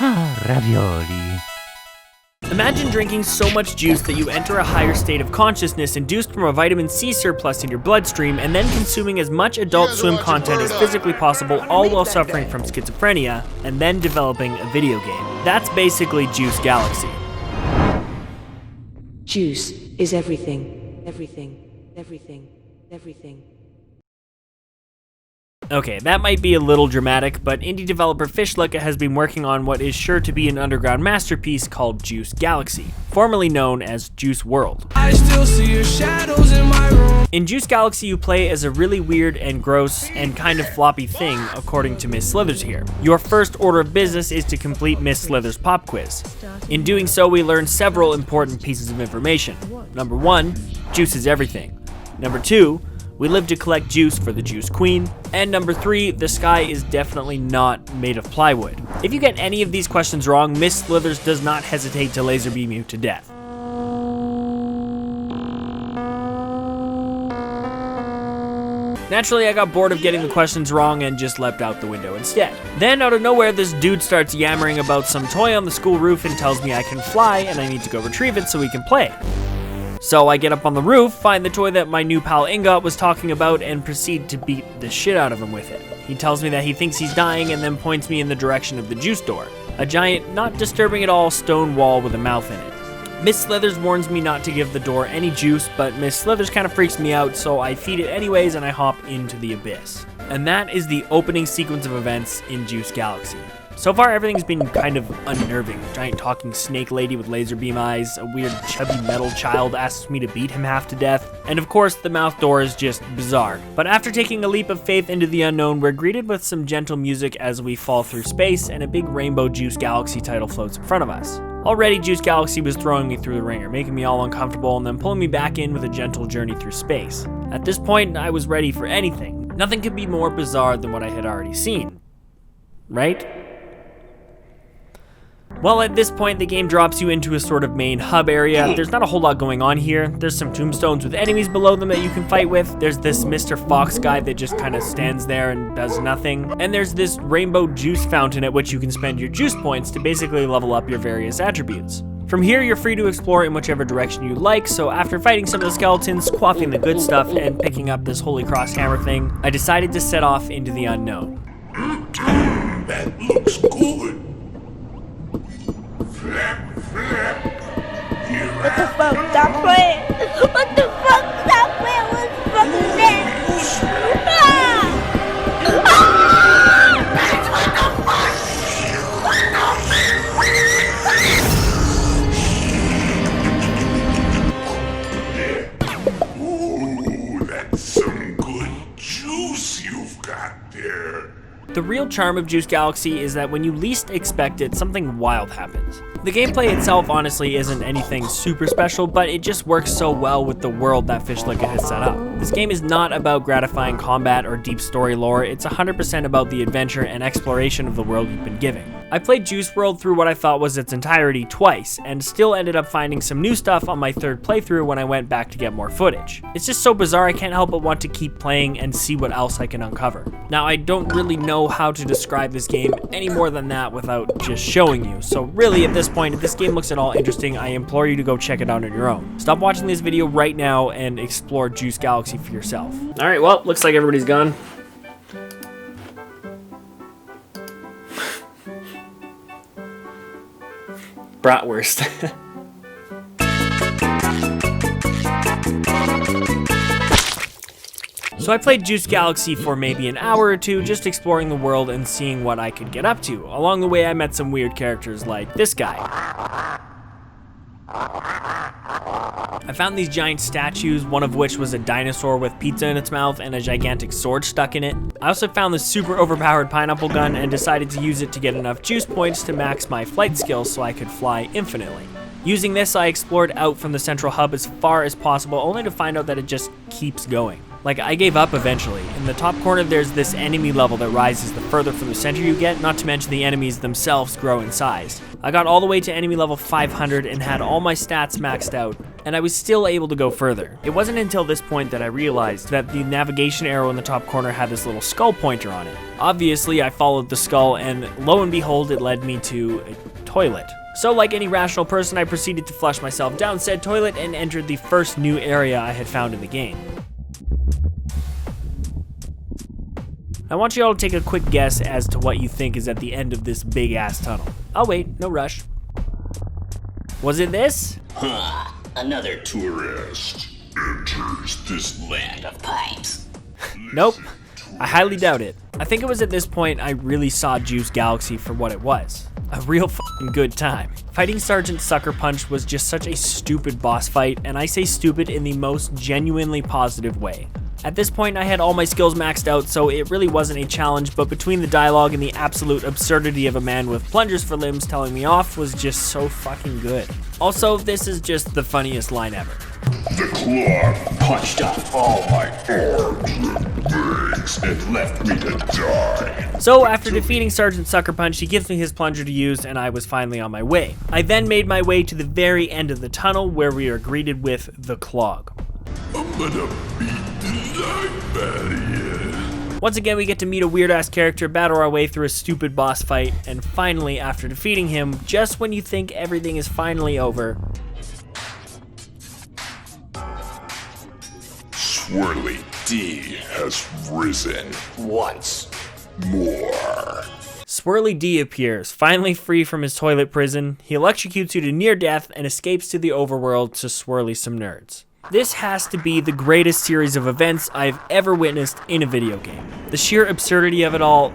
Ravioli. Imagine drinking so much juice that you enter a higher state of consciousness induced from a vitamin C surplus in your bloodstream, and then consuming as much Adult Swim content as physically possible, all while suffering from schizophrenia, and then developing a video game. That's basically Juice Galaxy. Juice is everything, everything, everything, everything. Okay, that might be a little dramatic, but indie developer FISHLICKA has been working on what is sure to be an underground masterpiece called Juice Galaxy, formerly known as Juice World. I still see your shadows in my room. In Juice Galaxy, you play as a really weird and gross and kind of floppy thing, according to Miss Slithers here. Your first order of business is to complete Miss Slithers' pop quiz. In doing so, we learn several important pieces of information. Number 1, juice is everything. Number 2, we live to collect juice for the Juice Queen. And number 3, the sky is definitely not made of plywood. If you get any of these questions wrong, Miss Slithers does not hesitate to laser beam you to death. Naturally, I got bored of getting the questions wrong and just leapt out the window instead. Then, out of nowhere, this dude starts yammering about some toy on the school roof and tells me I can fly and I need to go retrieve it so we can play. So I get up on the roof, find the toy that my new pal Ingot was talking about, and proceed to beat the shit out of him with it. He tells me that he thinks he's dying and then points me in the direction of the juice door, a giant, not disturbing at all stone wall with a mouth in it. Miss Slithers warns me not to give the door any juice, but Miss Slithers kind of freaks me out, so I feed it anyways and I hop into the abyss. And that is the opening sequence of events in Juice Galaxy. So far, everything's been kind of unnerving. A giant talking snake lady with laser beam eyes, a weird chubby metal child asks me to beat him half to death, and of course, the mouth door is just bizarre. But after taking a leap of faith into the unknown, we're greeted with some gentle music as we fall through space, and a big rainbow Juice Galaxy title floats in front of us. Already, Juice Galaxy was throwing me through the ringer, making me all uncomfortable, and then pulling me back in with a gentle journey through space. At this point, I was ready for anything. Nothing could be more bizarre than what I had already seen. Right? Well, at this point, the game drops you into a sort of main hub area. There's not a whole lot going on here. There's some tombstones with enemies below them that you can fight with. There's this Mr. Fox guy that just kind of stands there and does nothing. And there's this rainbow juice fountain at which you can spend your juice points to basically level up your various attributes. From here, you're free to explore in whichever direction you like, so after fighting some of the skeletons, quaffing the good stuff, and picking up this Holy Cross hammer thing, I decided to set off into the unknown. That looks good. Flap, flap. Here What the fuck? Stop playing! What the fuck? Stop playing! What the fuck is that? Ah! Ooh, that's some good juice you've got there. The real charm of Juice Galaxy is that when you least expect it, something wild happens. The gameplay itself honestly isn't anything super special, but it just works so well with the world that FISHLICKA has set up. This game is not about gratifying combat or deep story lore, it's 100% about the adventure and exploration of the world you've been given. I played Juice World through what I thought was its entirety twice, and still ended up finding some new stuff on my third playthrough when I went back to get more footage. It's just so bizarre I can't help but want to keep playing and see what else I can uncover. Now, I don't really know how to describe this game any more than that without just showing you, so really at this point, if this game looks at all interesting, I implore you to go check it out on your own. Stop watching this video right now and explore Juice Galaxy for yourself. Alright, well, looks like everybody's gone. Bratwurst. So I played Juice Galaxy for maybe an hour or two, just exploring the world and seeing what I could get up to. Along the way, I met some weird characters like this guy. I found these giant statues, one of which was a dinosaur with pizza in its mouth and a gigantic sword stuck in it. I also found this super overpowered pineapple gun and decided to use it to get enough juice points to max my flight skills so I could fly infinitely. Using this, I explored out from the central hub as far as possible, only to find out that it just keeps going. Like, I gave up eventually. In the top corner, there's this enemy level that rises the further from the center you get, not to mention the enemies themselves grow in size. I got all the way to enemy level 500 and had all my stats maxed out, and I was still able to go further. It wasn't until this point that I realized that the navigation arrow in the top corner had this little skull pointer on it. Obviously, I followed the skull, and lo and behold, it led me to a toilet. So like any rational person, I proceeded to flush myself down said toilet and entered the first new area I had found in the game. I want you all to take a quick guess as to what you think is at the end of this big ass tunnel. I'll wait, no rush. Was it this? Huh, another Tourist enters this land of pipes. Nope, I highly doubt it. I think it was at this point I really saw Juice Galaxy for what it was. A real f***ing good time. Fighting Sergeant Sucker Punch was just such a stupid boss fight, and I say stupid in the most genuinely positive way. At this point, I had all my skills maxed out, so it really wasn't a challenge, but between the dialogue and the absolute absurdity of a man with plungers for limbs telling me off was just so fucking good. Also, this is just the funniest line ever. The claw punched out all my arms and legs and left me to die. So after defeating Sergeant Sucker Punch, he gives me his plunger to use, and I was finally on my way. I then made my way to the very end of the tunnel where we are greeted with the clog. I'm gonna beat the life out of you. Once again, we get to meet a weird-ass character, battle our way through a stupid boss fight, and finally, after defeating him, just when you think everything is finally over, Swirly D has risen once more. Swirly D appears, finally free from his toilet prison. He electrocutes you to near death and escapes to the overworld to swirly some nerds. This has to be the greatest series of events I've ever witnessed in a video game. The sheer absurdity of it all,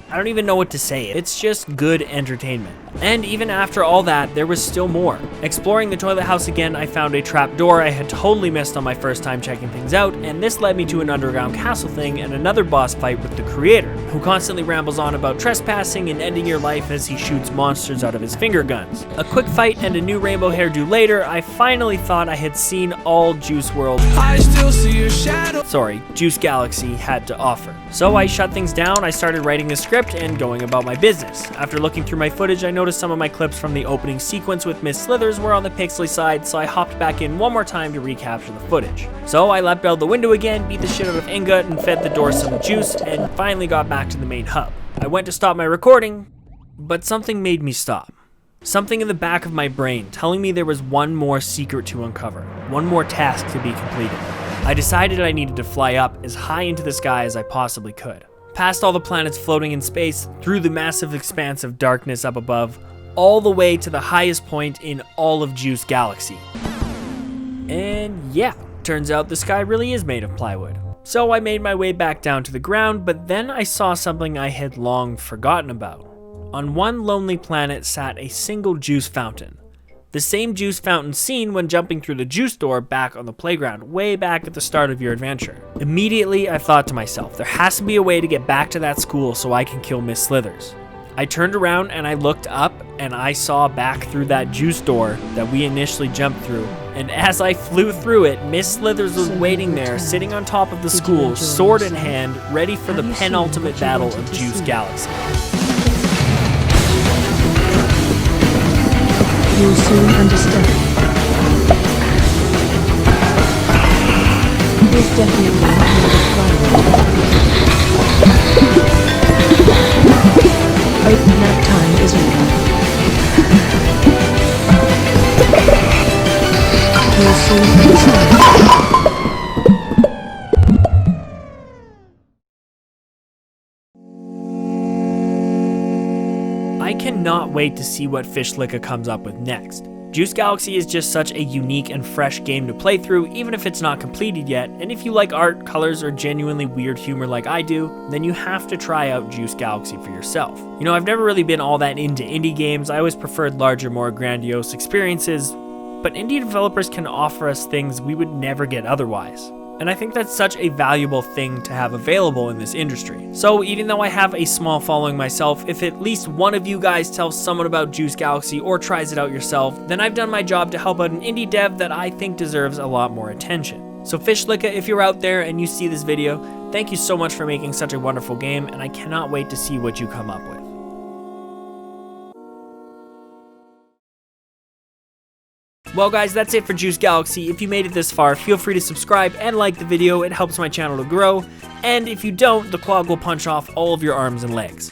I don't even know what to say. It's just good entertainment. And even after all that, there was still more. Exploring the toilet house again, I found a trap door I had totally missed on my first time checking things out, and this led me to an underground castle thing and another boss fight with the creator, who constantly rambles on about trespassing and ending your life as he shoots monsters out of his finger guns. A quick fight and a new rainbow hairdo later, I finally thought I had seen all Juice WRLD, I still see your shadow. sorry, Juice Galaxy had to offer. So I shut things down, I started writing the script and going about my business. After looking through my footage, I noticed some of my clips from the opening sequence with Miss Slithers were on the pixely side, so I hopped back in one more time to recapture the footage. So I leapt out the window again, beat the shit out of Inga, and fed the door some juice, and finally got back to the main hub. I went to stop my recording, but something made me stop. Something in the back of my brain telling me there was one more secret to uncover, one more task to be completed. I decided I needed to fly up as high into the sky as I possibly could. Past all the planets floating in space, through the massive expanse of darkness up above, all the way to the highest point in all of Juice Galaxy. And yeah, turns out the sky really is made of plywood. So I made my way back down to the ground, but then I saw something I had long forgotten about. On one lonely planet sat a single juice fountain. The same juice fountain seen when jumping through the juice door back on the playground, way back at the start of your adventure. Immediately, I thought to myself, there has to be a way to get back to that school so I can kill Miss Slithers. I turned around and I looked up and I saw back through that juice door that we initially jumped through. And as I flew through it, Miss Slithers was waiting there, sitting on top of the school, sword in hand, ready for the penultimate battle of Juice Galaxy. You'll soon understand. He's definitely not made of plywood. Open that time is over. You'll soon understand. I cannot wait to see what FISHLICKA comes up with next. Juice Galaxy is just such a unique and fresh game to play through, even if it's not completed yet, and if you like art, colors, or genuinely weird humor like I do, then you have to try out Juice Galaxy for yourself. You know, I've never really been all that into indie games. I always preferred larger, more grandiose experiences, but indie developers can offer us things we would never get otherwise. And I think that's such a valuable thing to have available in this industry. So even though I have a small following myself, if at least one of you guys tells someone about Juice Galaxy or tries it out yourself, then I've done my job to help out an indie dev that I think deserves a lot more attention. So FISHLICKA, if you're out there and you see this video, thank you so much for making such a wonderful game, and I cannot wait to see what you come up with. Well guys, that's it for Juice Galaxy. If you made it this far, feel free to subscribe and like the video. It helps my channel to grow. And if you don't, the clog will punch off all of your arms and legs.